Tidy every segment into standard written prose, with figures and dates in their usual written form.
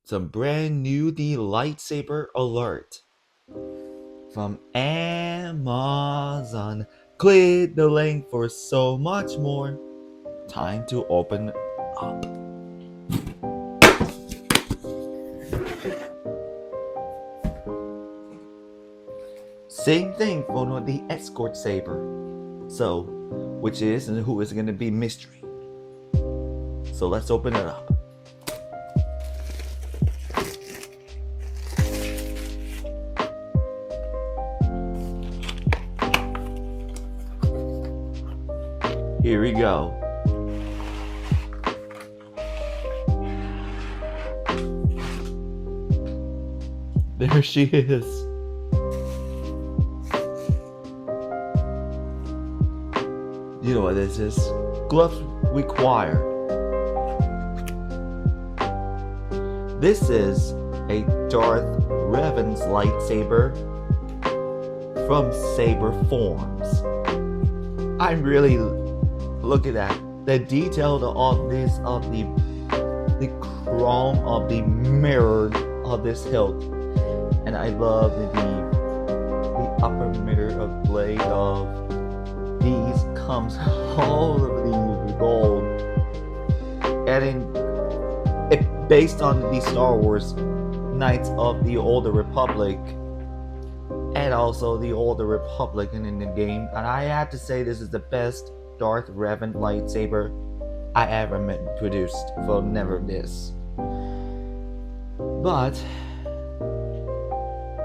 some brand new the lightsaber alert from Amazon. Click the link for so much more. Time to open up. Same thing for the escort saber. So, which is and who is going to be mystery. So let's open it up. Here we go. There she is. You know what this is? Gloves required. This is a Darth Revan's lightsaber from Saberforms. I'm really looking at the detail of this, of the chrome of the mirror of this hilt, and I love the upper mirror of blade of these comes all of the gold, and it based on the Star Wars Knights of the Old Republic, and also the Old Republic in the game. And I have to say, this is the best Darth Revan lightsaber I ever produced. Well, never this. But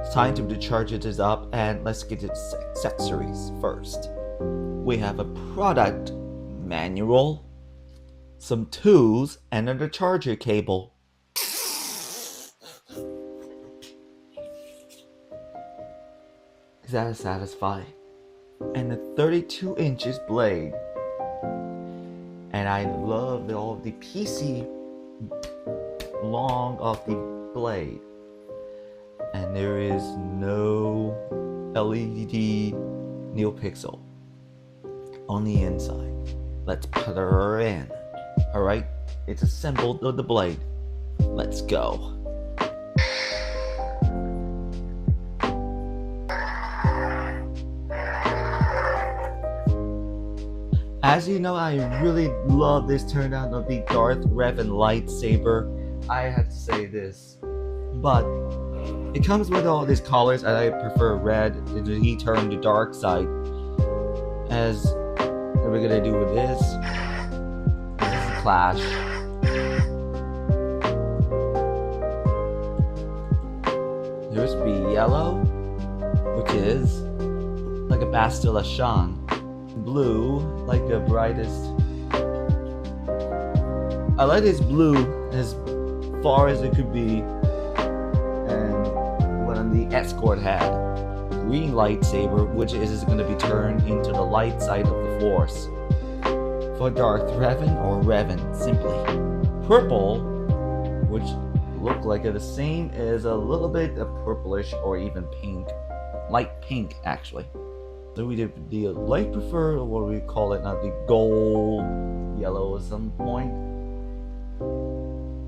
it's time to charge it up, and let's get its accessories first. We have a product manual, some tools, and a charger cable. Is that satisfying? And a 32 inches blade. And I love all the PC long of the blade. And there is no LED NeoPixel on the inside. Let's put her in. Alright, it's assembled of the blade. Let's go. As you know, I really love this turnout of the Darth Revan lightsaber. I have to say this, but it comes with all these colors, and I prefer red. He turned the dark side. As what we're gonna do with this is a clash. Here's the yellow, which is like a Bastilla Shan. Blue, like the brightest. I like this blue as far as it could be, and what the escort had. Green lightsaber, which is going to be turned into the light side of the Force. For Darth Revan or Revan, simply. Purple, which look like the same as a little bit of purplish or even pink, light pink actually. So we did the light prefer, or what do we call it now, the gold yellow at some point.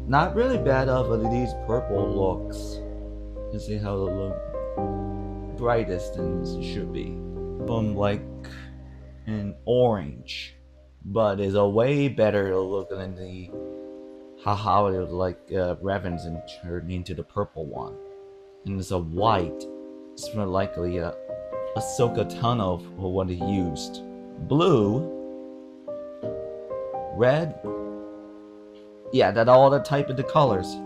Not really bad of these purple looks. You see how they look brightest and it should be. From like an orange, but is a way better look than the how it like Revan's and turned into the purple one. And it's a white. It's more likely Ahsoka Tano for what he used. Blue, red, yeah, that all the type of the colors.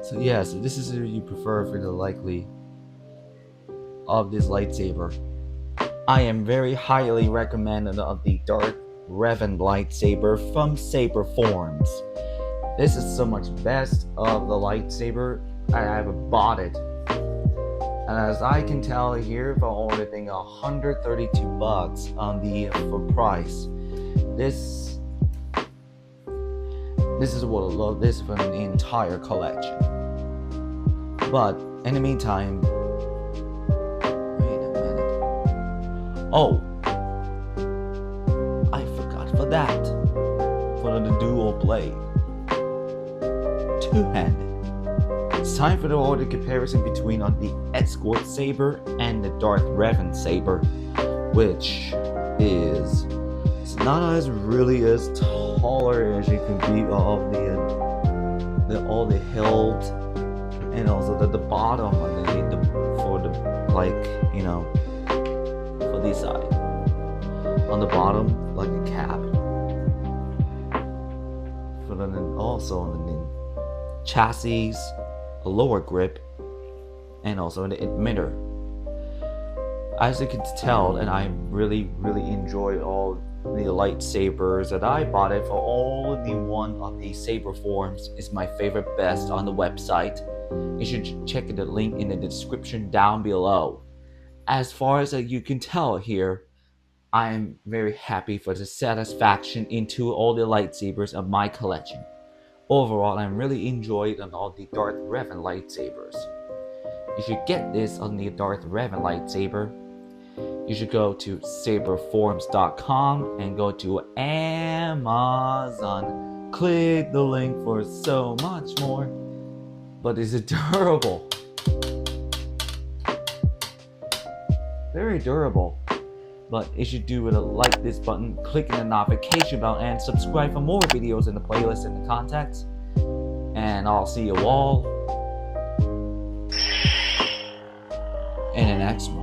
So yeah, so this is what you prefer for the likely of this lightsaber. I am very highly recommended of the Darth Revan lightsaber from Saberforms. This is so much best of the lightsaber. I have bought it. And as I can tell here, for only thing $132 on the for price. This is what I love this from the entire collection. But in the meantime, wait a minute. Oh, I forgot for that. For the dual blade, two-handed. time for the order comparison between on the Escort Saber and the Darth Revan Saber, which is it's not as really as taller as you can be of all the hilt, and also the bottom underneath for the for this side on the bottom like a cap, for then also on the chassis, a lower grip, and also an emitter. As you can tell, and I really enjoy all the lightsabers that I bought it for. Only one of the Saberforms is my favorite best on the website. You should check the link in the description down below. As far as you can tell here, I am very happy for the satisfaction into all the lightsabers of my collection. Overall, I'm really enjoyed on all the Darth Revan lightsabers. You should get this on the Darth Revan lightsaber. You should go to Saberforms.com and go to Amazon. Click the link for so much more. But it's durable. Very durable. But you should do it like this button, click the notification bell, and subscribe for more videos in the playlist and the contacts. And I'll see you all in the next one.